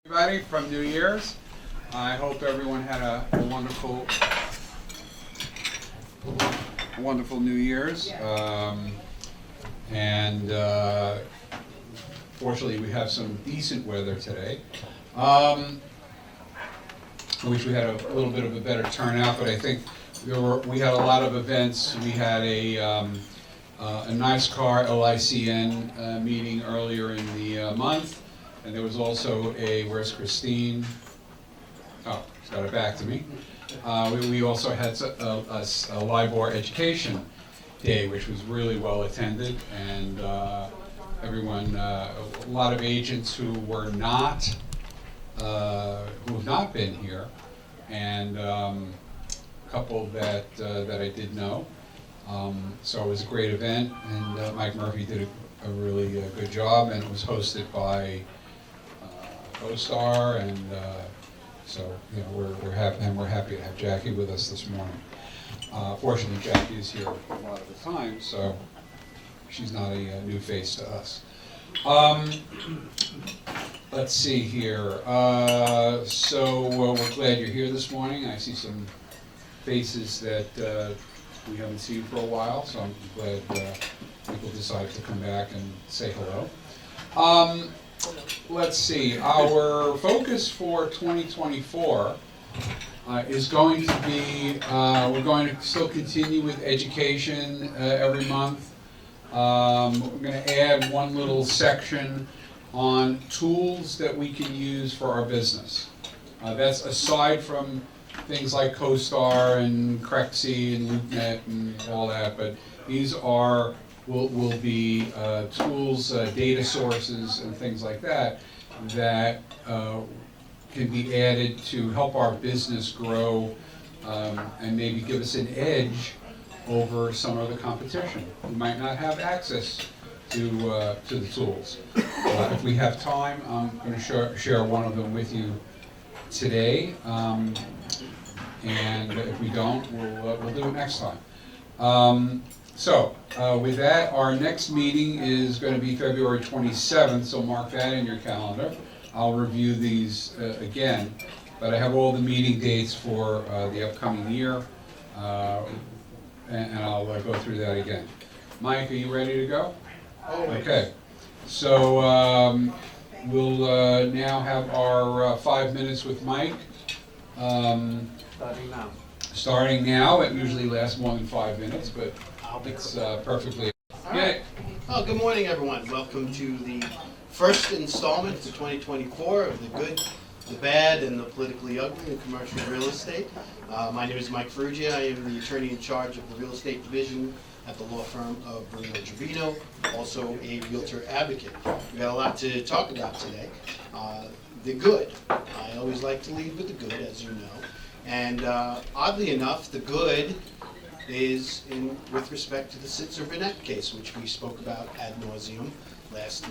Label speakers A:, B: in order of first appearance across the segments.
A: Everybody from New Year's. I hope everyone had a wonderful New Year's. Fortunately, we have some decent weather today. I wish we had a little bit of a better turnout, but I think we had a lot of events. We had a nice car LICN meeting earlier in the month. And there was also where's Christine? Oh, she's got it back to me. We also had a LIBOR education day, which was really well attended, and everyone, a lot of agents who were not, who have not been here, and a couple that I did know. So it was a great event, and Mike Murphy did a really good job, and it was hosted by Co-Star, and so we're happy to have Jackie with us this morning. Fortunately, Jackie is here a lot of the time, so she's not a new face to us. Let's see here. So we're glad you're here this morning. I see some faces that we haven't seen for a while, so I'm glad people decided to come back and say hello. Let's see, our focus for 2024 is going to be, we're going to still continue with education every month. We're going to add one little section on tools that we can use for our business. That's aside from things like Co-Star and Crexi and LoopNet and all that, but these are will be tools, data sources, and things like that can be added to help our business grow and maybe give us an edge over some of the competition who might not have access to the tools. If we have time, I'm going to share one of them with you today, and if we don't, we'll do it next time. So, with that, our next meeting is going to be February 27th, so mark that in your calendar. I'll review these again, but I have all the meeting dates for the upcoming year, and I'll go through that again. Mike, are you ready to go?
B: Always.
A: Okay, so we'll now have our 5 minutes with Mike. Starting now, it usually lasts more than 5 minutes, but it's perfectly.
B: Right. Oh, good morning, everyone. Welcome to the first installment for 2024 of the good, the bad, and the politically ugly in commercial real estate. My name is Mike Ferruggia. I am the attorney in charge of the real estate division at the law firm of Bruno Trevino, also a realtor advocate. We've got a lot to talk about today. The good. I always like to lead with the good, as you know. And oddly enough, the good is with respect to the Sitzer-Burnett case, which we spoke about ad nauseum last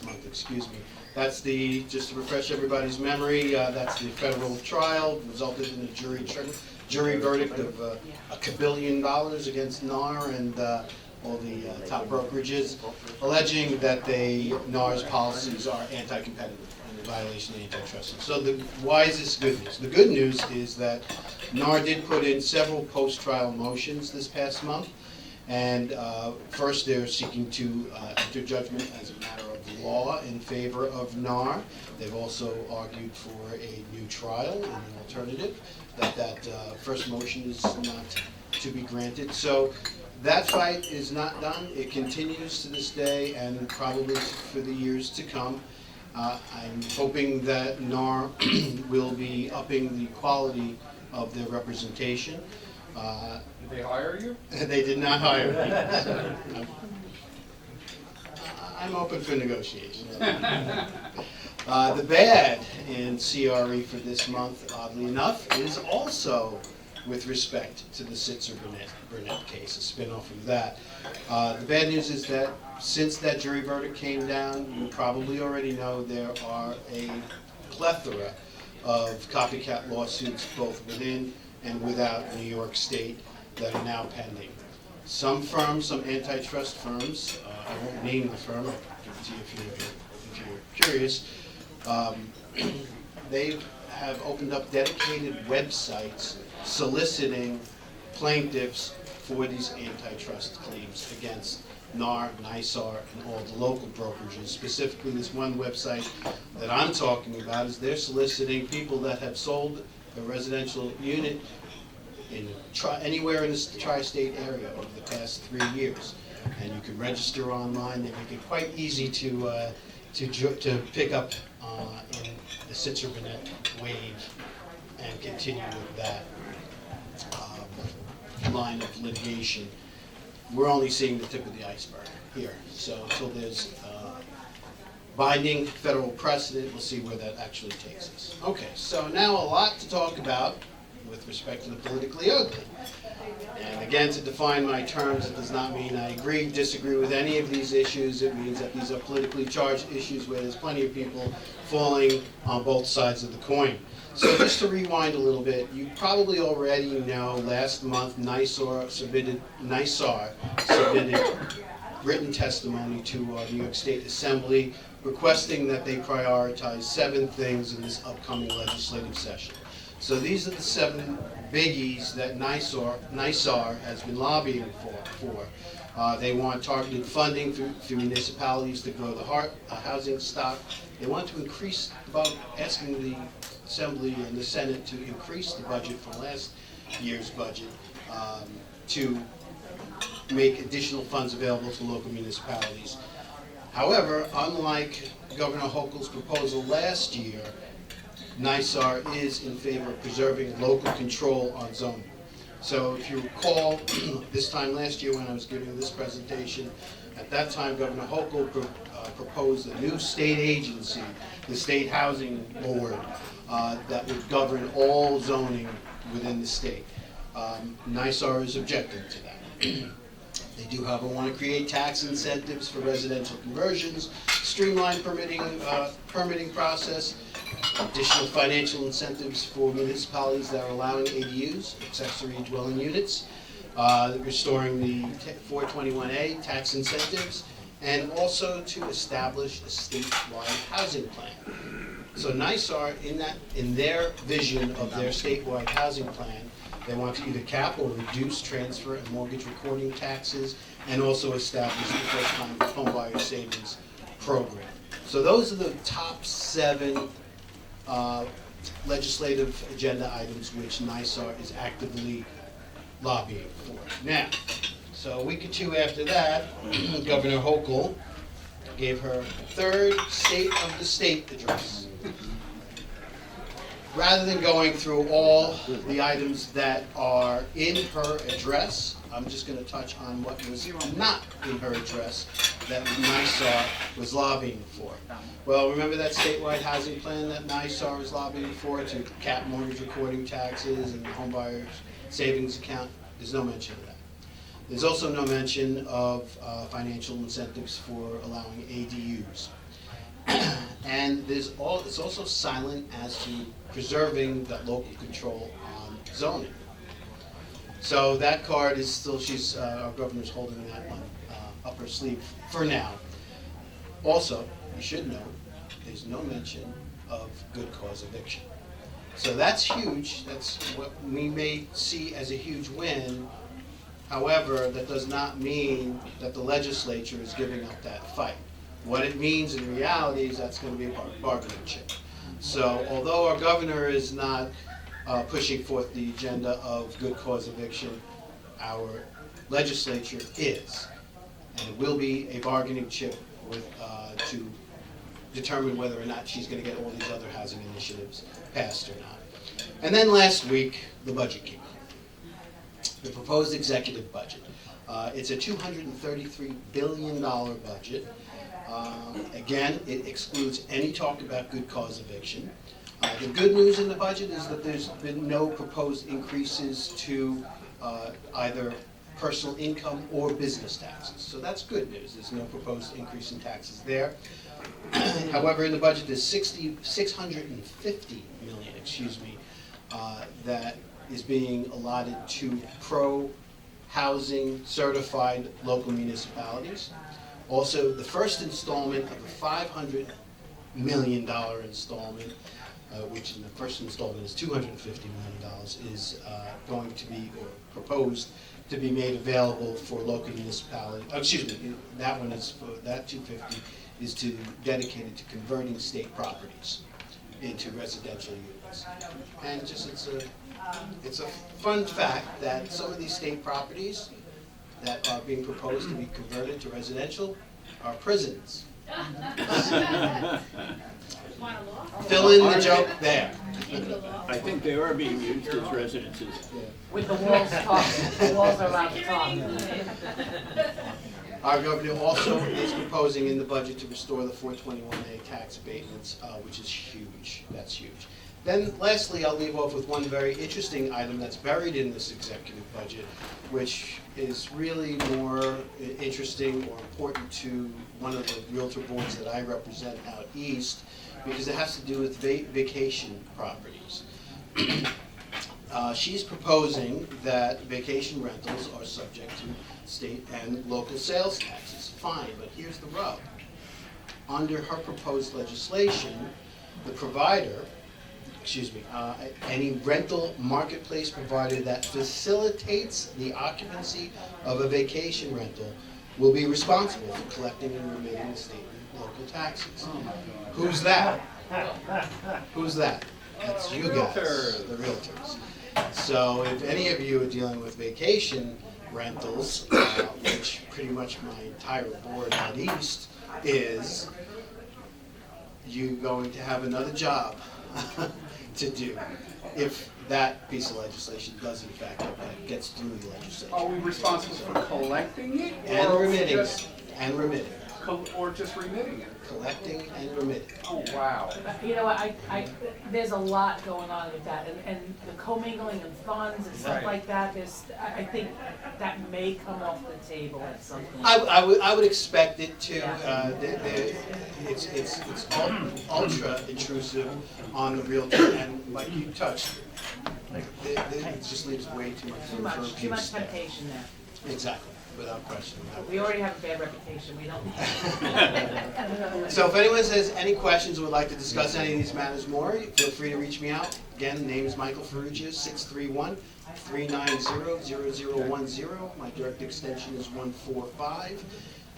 B: month, excuse me. That's just to refresh everybody's memory, that's the federal trial, resulted in a jury verdict of $1 billion against NAR and all the top brokerages, alleging that NAR's policies are anti-competitive and in violation of antitrust. So why is this good news? The good news is that NAR did put in several post-trial motions this past month, and first they're seeking to enter judgment as a matter of law in favor of NAR. They've also argued for a new trial and an alternative, that first motion is not to be granted. So that fight is not done. It continues to this day and probably for the years to come. I'm hoping that NAR will be upping the quality of their representation.
A: Did they hire you?
B: They did not hire me. I'm open for negotiation. The bad in CRE for this month, oddly enough, is also with respect to the Sitzer-Burnett case, a spin-off of that. The bad news is that since that jury verdict came down, you probably already know there are a plethora of copycat lawsuits both within and without New York State that are now pending. Some firms, some antitrust firms, I won't name the firm, I'll give it to you if you're curious, They have opened up dedicated websites soliciting plaintiffs for these antitrust claims against NAR, NISAR, and all the local brokerages. Specifically, this one website that I'm talking about is they're soliciting people that have sold a residential unit in anywhere in the tri-state area over the past 3 years. And you can register online. They make it quite easy to pick up in the Citzer-Burnett wave and continue with that line of litigation. We're only seeing the tip of the iceberg here. So until there's binding federal precedent, we'll see where that actually takes us. Okay, so now a lot to talk about with respect to the politically ugly. And again, to define my terms, it does not mean I agree, disagree with any of these issues. It means that these are politically charged issues where there's plenty of people falling on both sides of the coin. So just to rewind a little bit, you probably already know last month NISAR submitted written testimony to our New York State Assembly requesting that they prioritize 7 things in this upcoming legislative session. So these are the 7 biggies that NISAR has been lobbying for. They want targeted funding through municipalities to grow the housing stock. They want to increase, asking the Assembly and the Senate to increase the budget from last year's budget to make additional funds available to local municipalities. However, unlike Governor Hochul's proposal last year, NISAR is in favor of preserving local control on zoning. So if you recall, this time last year when I was giving this presentation, at that time Governor Hochul proposed a new state agency, the State Housing Board, that would govern all zoning within the state. NISAR is objecting to that. They do, however, want to create tax incentives for residential conversions, streamline permitting process, additional financial incentives for municipalities that are allowing ADUs, accessory dwelling units, restoring the 421A tax incentives, and also to establish a statewide housing plan. So NISAR, in their vision of their statewide housing plan, they want to either cap or reduce transfer and mortgage recording taxes, and also establish the first-time homebuyer savings program. So those are the top 7 legislative agenda items which NISAR is actively lobbying for. Now, so a week or 2 after that, Governor Hochul gave her 3rd State of the State address. Rather than going through all the items that are in her address, I'm just going to touch on what was not in her address that NISAR was lobbying for. Well, remember that statewide housing plan that NISAR was lobbying for to cap mortgage recording taxes and the homebuyer's savings account? There's no mention of that. There's also no mention of financial incentives for allowing ADUs. And it's also silent as to preserving that local control on zoning. So that card is still, our governor's holding that one up her sleeve for now. Also, you should know, there's no mention of good cause eviction. So that's huge. That's what we may see as a huge win. However, that does not mean that the legislature is giving up that fight. What it means in reality is that's going to be a bargaining chip. So although our governor is not pushing forth the agenda of good cause eviction, our legislature is. And it will be a bargaining chip to determine whether or not she's going to get all these other housing initiatives passed or not. And then last week, the budget came out. The proposed executive budget. It's a $233 billion budget. Again, it excludes any talk about good cause eviction. The good news in the budget is that there's been no proposed increases to either personal income or business taxes. So that's good news. There's no proposed increase in taxes there. However, in the budget, there's $650 million, that is being allotted to pro-housing certified local municipalities. Also, the first installment of the $500 million installment, which in the first installment is $250 million, is going to be, or proposed to be made available for local municipalities. Excuse me, that one is for, that 250 is to dedicated to converting state properties into residential units. And just it's a fun fact that some of these state properties that are being proposed to be converted to residential are prisons. Fill in the joke there.
C: I think they are being used as residences.
D: With the walls talking, the walls are allowed to talk.
B: Our governor also is proposing in the budget to restore the 421A tax abatements, which is huge. That's huge. Then lastly, I'll leave off with one very interesting item that's buried in this executive budget, which is really more interesting or important to one of the realtor boards that I represent out east, because it has to do with vacation properties. She's proposing that vacation rentals are subject to state and local sales taxes. Fine, but here's the rub. Under her proposed legislation, the provider, any rental marketplace provider that facilitates the occupancy of a vacation rental will be responsible for collecting and remitting the state and local taxes. Who's that? Who's that? That's you guys, the realtors. So if any of you are dealing with vacation rentals, which pretty much my entire board out east is, you're going to have another job to do if that piece of legislation does in fact gets through the legislature.
E: Are we responsible for collecting it?
B: And
E: or
B: remitting
E: just,
B: it. And remitting.
E: or just remitting it?
B: Collecting and remitting.
E: Oh, wow.
D: You know, there's a lot going on with that, and the commingling of funds and stuff
E: Right.
D: like that, I think that may come off the table at some point.
B: I would expect it to. It's ultra intrusive on the realtor, and like you touched, it just leaves way too much room for
D: Too much
B: abuse there.
D: temptation there.
B: Exactly, without question.
D: We already have a bad reputation, we don't need.
B: So if anyone has any questions or would like to discuss any of these matters more, feel free to reach me out. Again, the name is Michael Ferruggia, 631-390-0010. My direct extension is 145.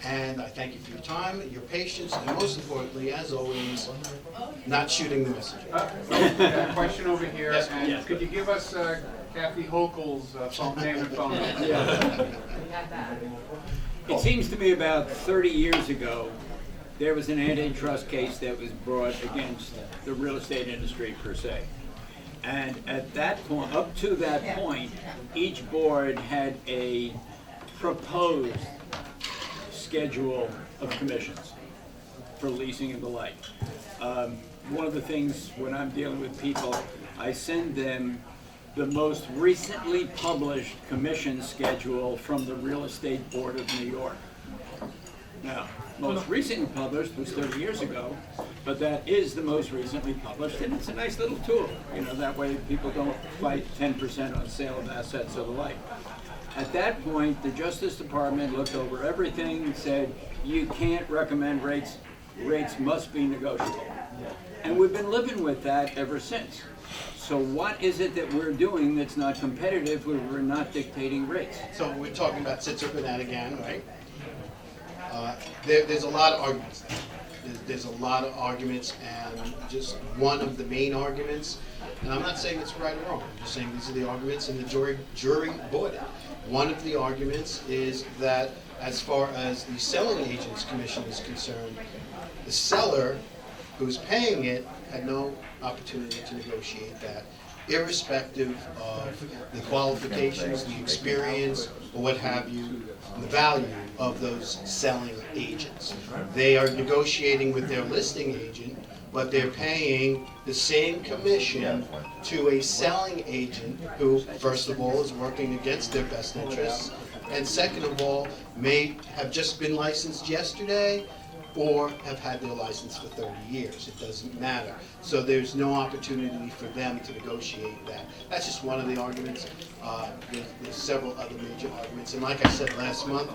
B: And I thank you for your time, your patience, and most importantly, as always, not shooting the messenger.
E: A question over here,
B: Yes,
E: and
C: yes.
E: could you give us Kathy Hochul's phone name and phone number?
D: We got that.
C: It seems to me about 30 years ago, there was an antitrust case that was brought against the real estate industry per se. And at that point, up to that point, each board had a proposed schedule of commissions for leasing and the like. One of the things when I'm dealing with people, I send them the most recently published commission schedule from the Real Estate Board of New York. Now, most recently published was 30 years ago, but that is the most recently published, and it's a nice little tool. You know, that way people don't fight 10% on sale of assets or the like. At that point, the Justice Department looked over everything and said, you can't recommend rates, rates must be negotiable. And we've been living with that ever since. So what is it that we're doing that's not competitive when we're not dictating rates?
B: So we're talking about Sitzer-Burnett again, right? There's a lot of arguments. There's a lot of arguments, and just one of the main arguments, and I'm not saying it's right or wrong, I'm just saying these are the arguments, and the jury bought it. One of the arguments is that as far as the selling agent's commission is concerned, the seller who's paying it had no opportunity to negotiate that, irrespective of the qualifications, the experience, or what have you, the value of those selling agents. They are negotiating with their listing agent, but they're paying the same commission to a selling agent who, first of all, is working against their best interests, and second of all, may have just been licensed yesterday or have had their license for 30 years. It doesn't matter. So there's no opportunity for them to negotiate that. That's just one of the arguments. There's several other major arguments. And like I said last month,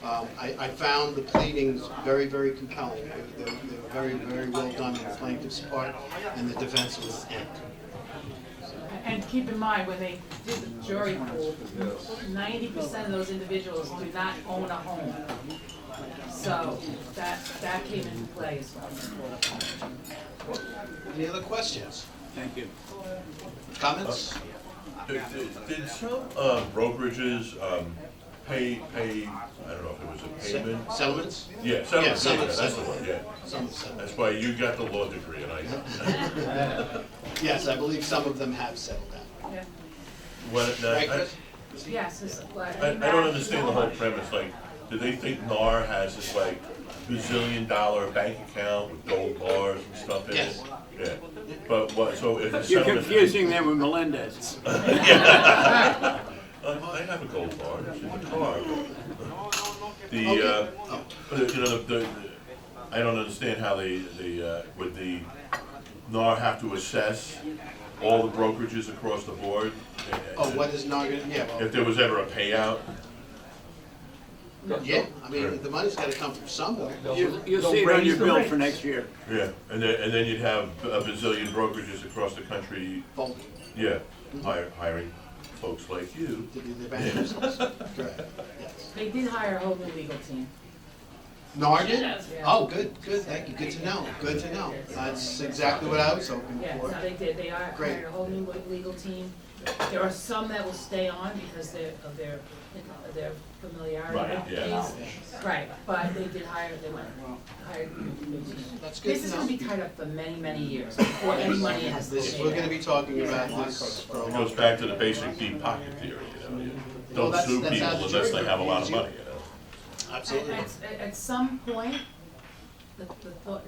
B: I found the pleadings very, very compelling. They were very, very well done on the plaintiff's part, and the defense was end.
D: And keep in mind, when they did the jury pool, 90% of those individuals do not own a home. So that came into play as well.
B: Any other questions?
C: Thank you.
B: Comments?
F: Did some brokerages pay, I don't know if it was a payment?
B: Settlements?
F: Yeah, settlement,
B: settlement,
F: that's the one, yeah.
B: Some settlements.
F: That's why you got the law degree and I don't.
B: Yes, I believe some of them have settled down.
D: Yeah.
F: What, now,
B: Right, Chris?
D: Yes, it's like.
F: I don't understand the whole premise, like, do they think NAR has this like bazillion-dollar bank account with gold bars and stuff in it?
B: Yes.
F: Yeah, but what, so if it's
C: You're
F: settlement.
C: confusing them with Melendez.
F: I have a gold bar, it's in the car. I don't understand how would the NAR have to assess all the brokerages across the board?
B: Oh, what is not gonna, yeah, well,
F: If there was ever a payout?
B: yeah, I mean, the money's gotta come from somewhere.
C: You'll see it on your bill for next year.
F: Yeah, and then you'd have a bazillion brokerages across the country,
B: Bulk
F: yeah, hiring folks like you.
B: to do their bank business. Correct, yes.
D: They did hire a whole new legal team.
B: NAR did?
D: Yeah.
B: Oh, good, thank you, good to know, good to know. That's exactly what I was hoping
D: Yeah,
B: for.
D: so they did, they
B: Great.
D: hired a whole new legal team. There are some that will stay on because of their familiarity
F: Right,
D: with
F: yeah.
D: these. Right, but they did hire, hired a new team.
B: That's good
D: This
B: to
D: is
B: know.
D: gonna be tied up for many, many years before any money has to
B: This,
D: stay
B: we're
D: there.
B: gonna be talking about this for a
F: It
B: long
F: goes back to the basic deep pocket theory, you know, you
B: Well,
F: don't
B: that's-
F: sue
B: that's
F: people
B: how the
F: unless
B: jury
F: they have a lot of
B: reviews
F: money, you know?
B: Absolutely.
D: At some point,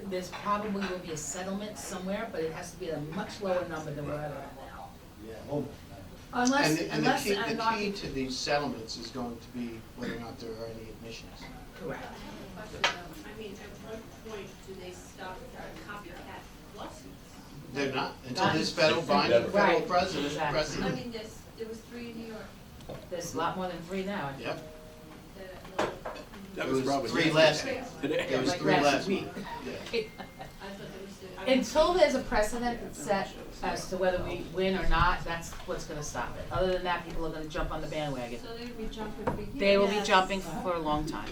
D: there's probably will be a settlement somewhere, but it has to be at a much lower number than we're at now. Unless,
B: And
D: unless
B: the
D: I'm not.
B: key to these settlements is going to be whether or not there are any admissions.
D: Correct.
G: I mean, at what point do they stop copycat lawsuits?
B: They're not, until
D: Not
B: this federal
F: in-
B: binding federal
D: Right,
B: precedent.
D: exactly.
G: I mean, there was 3 in New York
D: There's a lot more than 3 now.
B: Yep,
G: that,
B: there was 3 last week.
C: Today.
B: There was
D: Like
B: 3 last
D: week.
B: week. Yeah.
G: I thought there was.
D: Until there's a precedent that's set as to whether we win or not, that's what's gonna stop it. Other than that, people are gonna jump on the bandwagon.
G: So they would be jumping for years.
D: They will be jumping for a long time.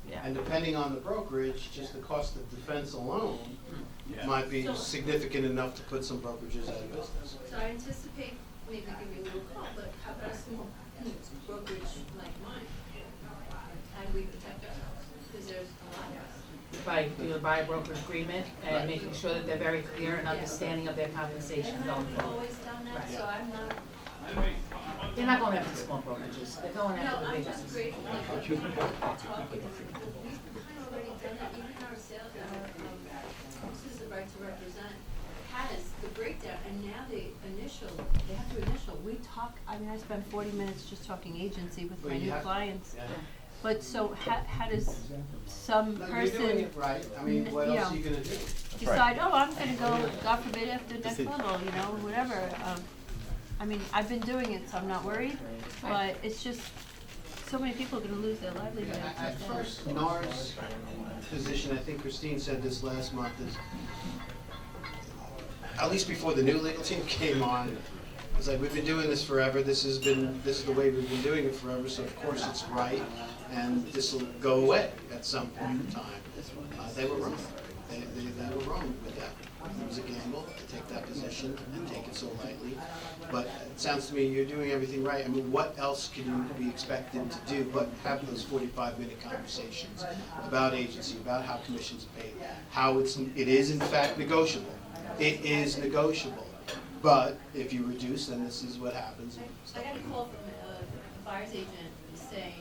D: Yeah.
B: And depending on the brokerage, just the cost of defense alone might be significant enough to put some brokerages out of business.
G: So I anticipate maybe giving you a little call, but how about a small brokerage like mine? How do we protect ourselves? Because there's a lot of us.
D: By a broker agreement and making sure that they're very clear and understanding of their compensation
G: And
D: going
G: I've
D: forward.
G: always done that,
D: Right.
G: so I'm not,
D: They're not going after the small brokerages, they're going
G: no,
D: after the
G: I'm
D: big
G: just
D: ones.
G: grateful that we've kind of already done that, even our sales, this is the right to represent, has the breakdown, and now they have to initial, we talk, I mean, I spend 40 minutes just talking agency with
B: Well,
G: my
B: you
G: new
B: have-
G: clients.
B: Yeah.
G: But so how does some
B: No, you're doing
G: person
B: it right, I mean, what else are you gonna do?
G: decide, oh, I'm gonna go, God forbid, after next level, you know, whatever. I mean, I've been doing it, so I'm not worried, but it's just, so many people are gonna lose their livelihood.
B: At first, NAR's position, I think Christine said this last month, is, at least before the new legal team came on, it's like, we've been doing this forever, this is the way we've been doing it forever, so of course it's right, and this will go away at some point in time. They were wrong. They were wrong with that. It was a gamble to take that position and take it so lightly. But it sounds to me you're doing everything right. I mean, what else can you be expected to do but have those 45-minute conversations about agency, about how commissions are paid, how it is in fact negotiable. It is negotiable. But if you reduce, then this is what happens.
G: I got a call from a buyer's agent saying,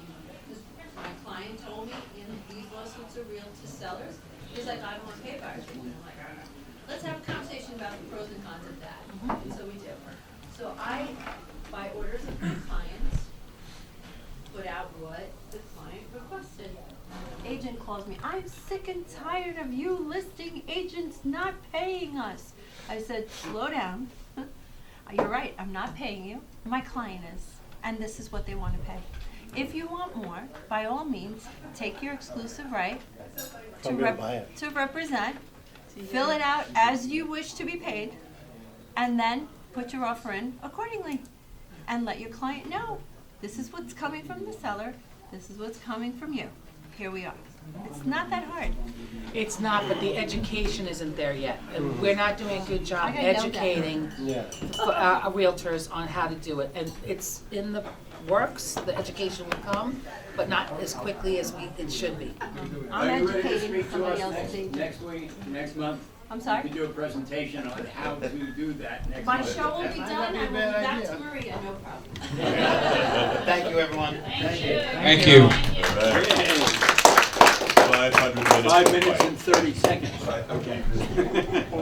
G: because my client told me, you know, these lawsuits are real to sellers. He's like, I don't want to pay buyer's agent. I'm like, all right, let's have a conversation about the pros and cons of that. And so we do. So I, by orders of my clients, put out what the client requested. Agent calls me, I'm sick and tired of you listing agents not paying us. I said, slow down. You're right, I'm not paying you. My client is, and this is what they want to pay.
H: If you want more, by all means, take your exclusive right to represent, fill it out as you wish to be paid, and then put your offer in accordingly. And let your client know, this is what's coming from the seller, this is what's coming from you. Here we are. It's not that hard.
D: It's not, but the education isn't there yet. And we're not doing a good job
H: I got yelled at.
D: educating realtors on how to do it. And it's in the works, the education will come, but not as quickly as it should be.
H: I'm
C: Are you ready to
H: educating
C: speak to
H: somebody
C: us
H: else's agent.
C: next week, next month?
H: I'm
C: You
H: sorry?
C: can do a presentation on how to do that next
G: My
C: month.
G: show will be done, I will be back to Maria, no problem.
B: Thank you, everyone.
A: Thank you.
F: 500 minutes.
C: 5 minutes and 30 seconds. Okay.